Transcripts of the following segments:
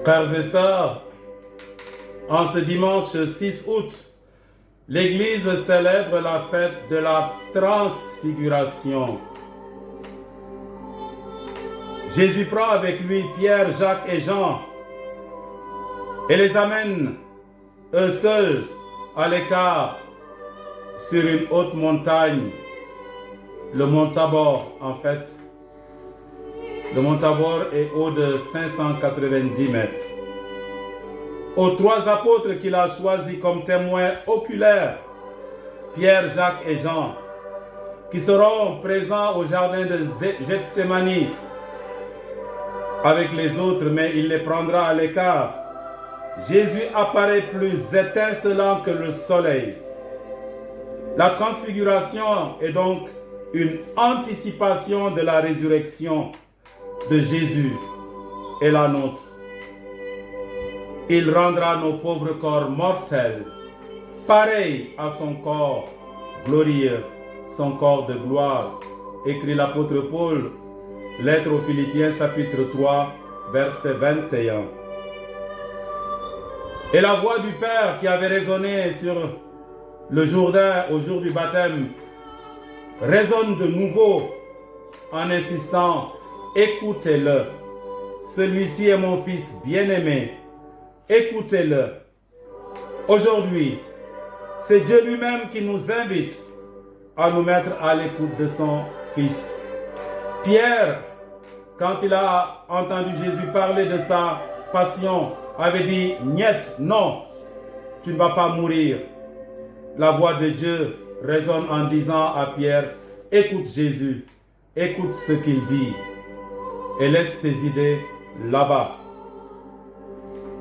Frères et sœurs, en ce dimanche 6 août, l'Église célèbre la fête de la Transfiguration. Jésus prend avec lui Pierre, Jacques et Jean et les amène eux seuls à l'écart sur une haute montagne, le mont Tabor en fait. Le mont Tabor est haut de 590 mètres. Aux trois apôtres qu'il a choisis comme témoins oculaires, Pierre, Jacques et Jean, qui seront présents au jardin de Gethsémani avec les autres, mais il les prendra à l'écart. Jésus apparaît plus étincelant que le soleil. La transfiguration est donc une anticipation de la résurrection de Jésus et la nôtre. Il rendra nos pauvres corps mortels pareils à son corps glorieux, son corps de gloire, écrit l'apôtre Paul, lettre aux Philippiens chapitre 3, verset 21. Et la voix du Père qui avait résonné sur le Jourdain au jour du baptême résonne de nouveau en insistant: écoutez-le, celui-ci est mon fils bien-aimé, écoutez-le. Aujourd'hui, c'est Dieu lui-même qui nous invite à nous mettre à l'écoute de son fils. Pierre, quand il a entendu Jésus parler de sa passion, avait dit: niet, non, tu ne vas pas mourir. La voix de Dieu résonne en disant à Pierre: écoute Jésus, écoute ce qu'il dit et laisse tes idées là-bas.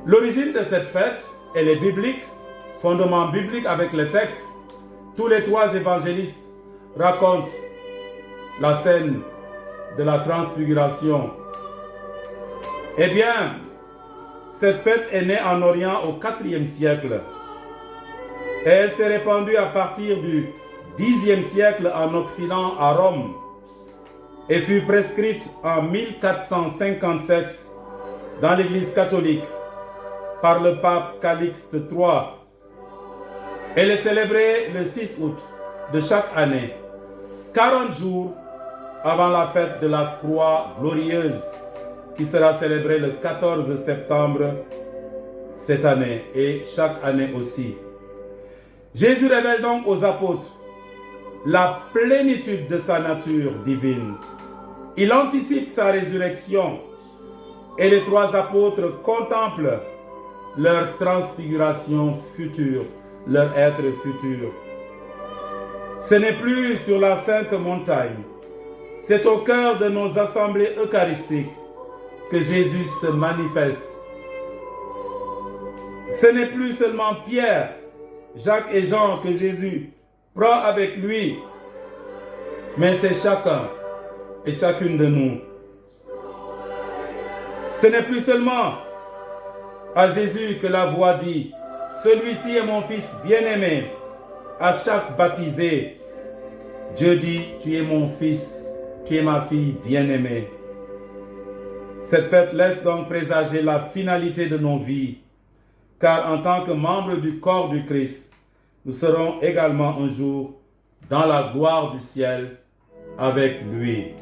L'origine de cette fête, elle est biblique, fondement biblique avec les textes. Tous les trois évangélistes racontent la scène de la transfiguration. Eh bien, cette fête est née en Orient au IVe siècle. Et elle s'est répandue à partir du Xe siècle en Occident à Rome et fut prescrite en 1457 dans l'Église catholique par le pape Calixte III. Elle est célébrée le 6 août de chaque année, 40 jours avant la fête de la Croix glorieuse qui sera célébrée le 14 septembre cette année et chaque année aussi. Jésus révèle donc aux apôtres la plénitude de sa nature divine. Il anticipe sa résurrection et les trois apôtres contemplent leur transfiguration future, leur être futur. Ce n'est plus sur la sainte montagne, c'est au cœur de nos assemblées eucharistiques que Jésus se manifeste. Ce n'est plus seulement Pierre, Jacques et Jean que Jésus prend avec lui, mais c'est chacun et chacune de nous. Ce n'est plus seulement à Jésus que la voix dit: celui-ci est mon fils bien-aimé. À chaque baptisé, Dieu dit: tu es mon fils, tu es ma fille bien-aimée. Cette fête laisse donc présager la finalité de nos vies, car en tant que membres du corps du Christ, nous serons également un jour dans la gloire du ciel avec lui.